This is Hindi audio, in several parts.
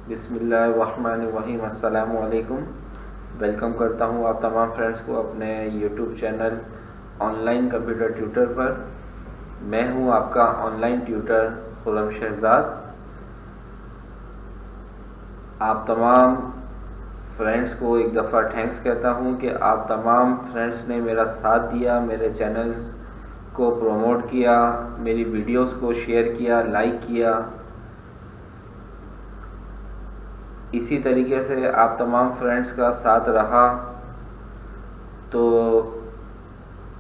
बिस्मिल्लाहिर्रहमानिर्रहीम। अस्सलामु अलैकुम। वेलकम करता हूँ आप तमाम फ्रेंड्स को अपने YouTube channel online computer tutor पर। मैं हूँ आपका ऑनलाइन ट्यूटर खुर्रम शहजाद। आप तमाम फ्रेंड्स को एक दफ़ा थैंक्स कहता हूँ कि आप तमाम फ्रेंड्स ने मेरा साथ दिया, मेरे चैनल्स को प्रमोट किया, मेरी वीडियोस को शेयर किया, लाइक किया। इसी तरीके से आप तमाम फ्रेंड्स का साथ रहा तो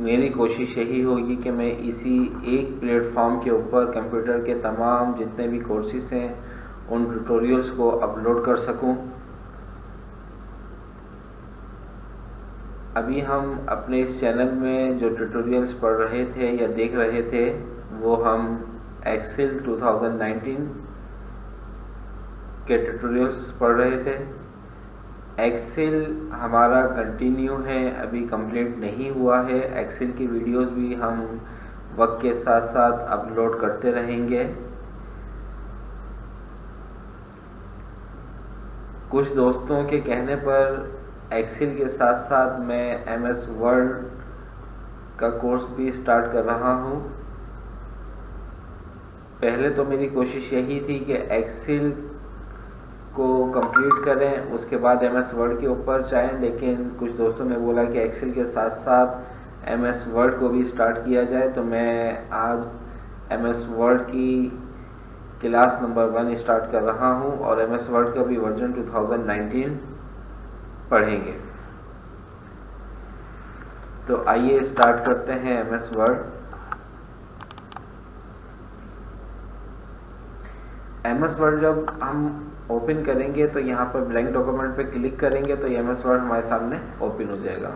मेरी कोशिश यही होगी कि मैं इसी एक प्लेटफॉर्म के ऊपर कंप्यूटर के तमाम जितने भी कोर्सेज हैं उन ट्यूटोरियल्स को अपलोड कर सकूं। अभी हम अपने इस चैनल में जो ट्यूटोरियल्स पढ़ रहे थे या देख रहे थे वो हम एक्सेल 2019 के ट्यूटोरियल्स पढ़ रहे थे। एक्सेल हमारा कंटिन्यू है, अभी कंप्लीट नहीं हुआ है। एक्सेल की वीडियोस भी हम वक्त के साथ साथ अपलोड करते रहेंगे। कुछ दोस्तों के कहने पर एक्सेल के साथ साथ मैं एमएस वर्ड का कोर्स भी स्टार्ट कर रहा हूँ। पहले तो मेरी कोशिश यही थी कि एक्सेल को कंप्लीट करें, उसके बाद एमएस वर्ड के ऊपर जाएं, लेकिन कुछ दोस्तों ने बोला कि एक्सेल के साथ साथ एमएस वर्ड को भी स्टार्ट किया जाए। तो मैं आज एमएस वर्ड की क्लास नंबर 1 स्टार्ट कर रहा हूं और एमएस वर्ड का भी वर्जन 2019 पढ़ेंगे। तो आइए स्टार्ट करते हैं एमएस वर्ड। एमएस वर्ड जब हम ओपन करेंगे तो यहाँ पर ब्लैंक डॉक्यूमेंट पे क्लिक करेंगे तो एमएस वर्ड हमारे सामने ओपन हो जाएगा।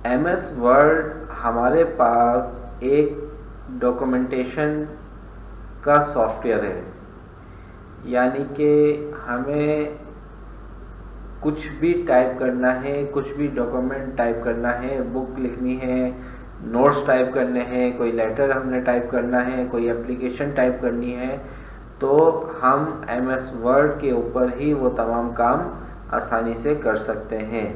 एमएस वर्ड हमारे पास एक डॉक्यूमेंटेशन का सॉफ्टवेयर है, यानी कि हमें कुछ भी टाइप करना है, कुछ भी डॉक्यूमेंट टाइप करना है, बुक लिखनी है, नोट्स टाइप करने हैं, कोई लेटर हमने टाइप करना है, कोई एप्लीकेशन टाइप करनी है, तो हम एमएस वर्ड के ऊपर ही वो तमाम काम आसानी से कर सकते हैं।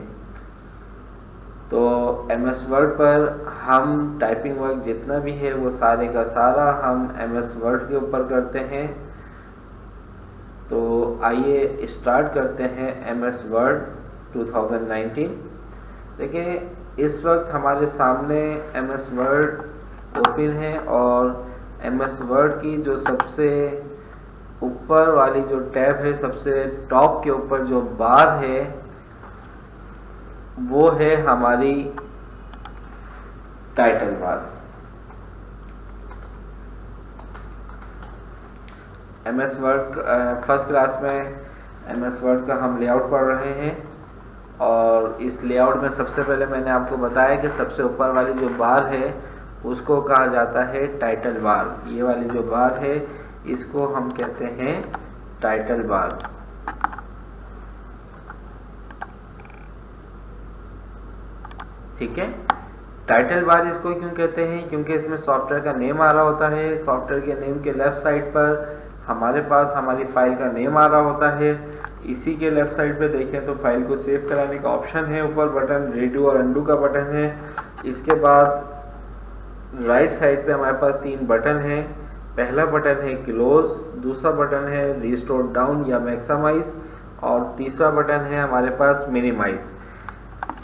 तो एमएस वर्ड पर हम टाइपिंग वर्क जितना भी है वो सारे का सारा हम एमएस वर्ड के ऊपर करते हैं। तो आइए स्टार्ट करते हैं एमएस वर्ड 2019। देखिए इस वक्त हमारे सामने एमएस वर्ड ओपन है और एमएस वर्ड की जो सबसे ऊपर वाली जो टैब है, सबसे टॉप के ऊपर जो बार है वो है हमारी title bar. MS word first class में एमएस वर्ड का हम लेआउट पढ़ रहे हैं और इस लेआउट में सबसे पहले मैंने आपको बताया कि सबसे ऊपर वाली जो बार है उसको कहा जाता है टाइटल बार। ये वाली जो बार है इसको हम कहते हैं टाइटल बार। ठीक है, टाइटल बार इसको क्यों कहते हैं? क्योंकि इसमें सॉफ्टवेयर का नेम आ रहा होता है। सॉफ्टवेयर के नेम के लेफ्ट साइड पर हमारे पास हमारी फाइल का नेम आ रहा होता है। इसी के लेफ्ट साइड पे देखें तो फाइल को सेव कराने का ऑप्शन है, ऊपर बटन रीडू और अंडू का बटन है। इसके बाद राइट साइड पे हमारे पास 3 बटन हैं। पहला बटन है क्लोज, दूसरा बटन है रिस्टोर डाउन या मैक्सिमाइज और तीसरा बटन है हमारे पास मिनिमाइज।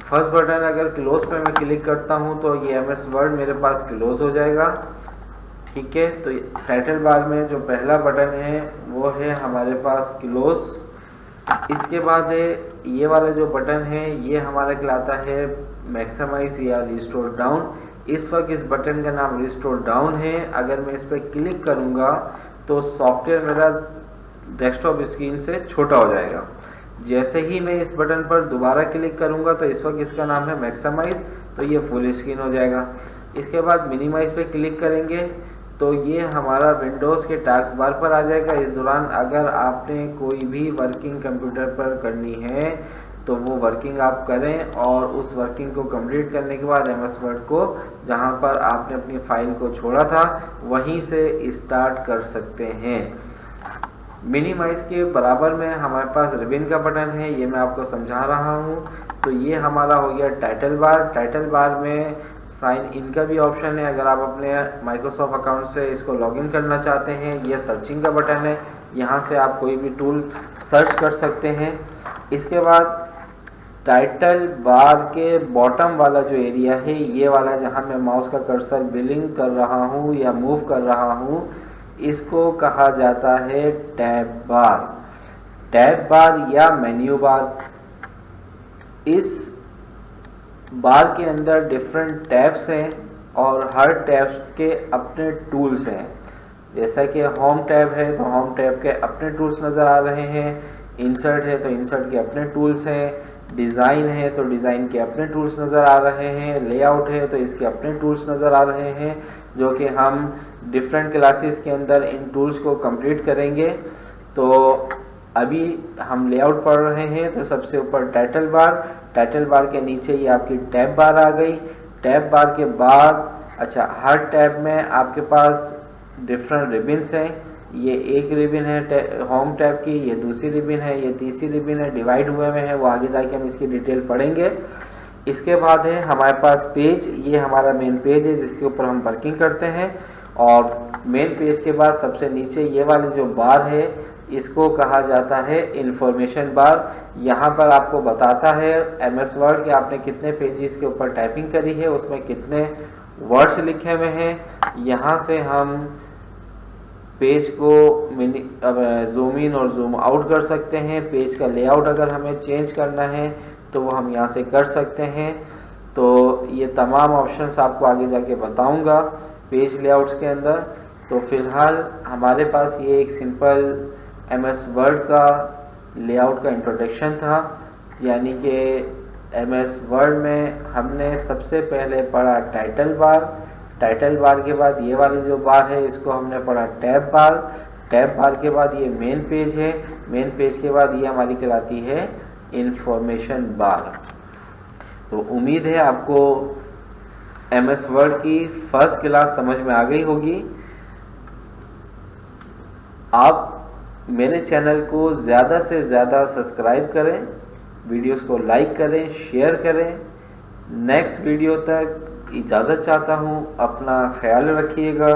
फर्स्ट बटन अगर क्लोज पे मैं क्लिक करता हूं तो ये एमएस वर्ड मेरे पास क्लोज हो जाएगा। ठीक है, तो टाइटल बार में जो पहला बटन है वो है हमारे पास क्लोज। इसके बाद है ये वाला जो बटन है ये हमारा कहलाता है मैक्सिमाइज या रिस्टोर डाउन। इस वक्त इस बटन का नाम रिस्टोर डाउन है। अगर मैं इस पर क्लिक करूंगा तो सॉफ्टवेयर मेरा डेस्कटॉप स्क्रीन से छोटा हो जाएगा। जैसे ही मैं इस बटन पर दोबारा क्लिक करूंगा तो इस वक्त इसका नाम है मैक्सिमाइज, तो ये फुल स्क्रीन हो जाएगा। इसके बाद मिनिमाइज पे क्लिक करेंगे तो ये हमारा विंडोज़ के टास्क बार पर आ जाएगा। इस दौरान अगर आपने कोई भी वर्किंग कंप्यूटर पर करनी है तो वो वर्किंग आप करें और उस वर्किंग को कंप्लीट करने के बाद एमएस वर्ड को जहां पर आपने अपनी फाइल को छोड़ा था वहीं से स्टार्ट कर सकते हैं। मिनिमाइज के बराबर में हमारे पास रिबन का बटन है, ये मैं आपको समझा रहा हूँ। तो ये हमारा हो गया टाइटल बार। टाइटल बार में साइन इन का भी ऑप्शन है, अगर आप अपने माइक्रोसॉफ्ट अकाउंट से इसको लॉगिन करना चाहते हैं। ये सर्चिंग का बटन है, यहाँ से आप कोई भी टूल सर्च कर सकते हैं। इसके बाद टाइटल बार के बॉटम वाला जो एरिया है, ये वाला जहाँ मैं माउस का कर्सर बिलिंग कर रहा हूँ या मूव कर रहा हूँ, इसको कहा जाता है टैब बार। टैब बार या मेन्यू बार। इस बार के अंदर डिफरेंट टैब्स हैं और हर टैब के अपने टूल्स हैं। जैसा कि होम टैब है तो होम टैब के अपने टूल्स नज़र आ रहे हैं, इंसर्ट है तो इंसर्ट के अपने टूल्स हैं, डिज़ाइन है तो डिज़ाइन के अपने टूल्स नज़र आ रहे हैं, लेआउट है तो इसके अपने टूल्स नज़र आ रहे हैं, जो कि हम डिफरेंट क्लासेस के अंदर इन टूल्स को कंप्लीट करेंगे। तो अभी हम लेआउट पढ़ रहे हैं, तो सबसे ऊपर टाइटल बार, टाइटल बार के नीचे ये आपकी टैब बार आ गई। टैब बार के बाद अच्छा, हर टैब में आपके पास डिफरेंट रिबन्स हैं। ये एक रिबन है होम टैब की, ये दूसरी रिबन है, ये तीसरी रिबन है, डिवाइड हुए में है, वो आगे जाके हम इसकी डिटेल पढ़ेंगे। इसके बाद है हमारे पास पेज, ये हमारा मेन पेज है जिसके ऊपर हम वर्किंग करते हैं। और मेन पेज के बाद सबसे नीचे ये वाली जो बार है, इसको कहा जाता है इंफॉर्मेशन बार। यहाँ पर आपको बताता है MS वर्ड कि आपने कितने पेजेस के ऊपर टाइपिंग करी है, उसमें कितने वर्ड्स लिखे हुए हैं। यहाँ से हम पेज को जूम इन और जूम आउट कर सकते हैं। पेज का लेआउट अगर हमें चेंज करना है तो वो हम यहाँ से कर सकते हैं। तो ये तमाम ऑप्शंस आपको आगे जाके बताऊंगा पेज लेआउट्स के अंदर। तो फिलहाल हमारे पास ये एक सिंपल MS वर्ड का लेआउट का इंट्रोडक्शन था, यानी कि MS वर्ड में हमने सबसे पहले पढ़ा टाइटल बार। टाइटल बार के बाद ये वाली जो बार है, इसको हमने पढ़ा टैब बार। टैब बार के बाद ये मेन पेज है, मेन पेज के बाद ये हमारी कहलाती है इंफॉर्मेशन बार। तो उम्मीद है आपको MS वर्ड की फर्स्ट क्लास समझ में आ गई होगी। आप मेरे चैनल को ज़्यादा से ज़्यादा सब्सक्राइब करें, वीडियोस को लाइक करें, शेयर करें। नेक्स्ट वीडियो तक इजाज़त चाहता हूँ, अपना ख्याल रखिएगा।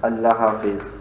अल्लाह हाफिज़।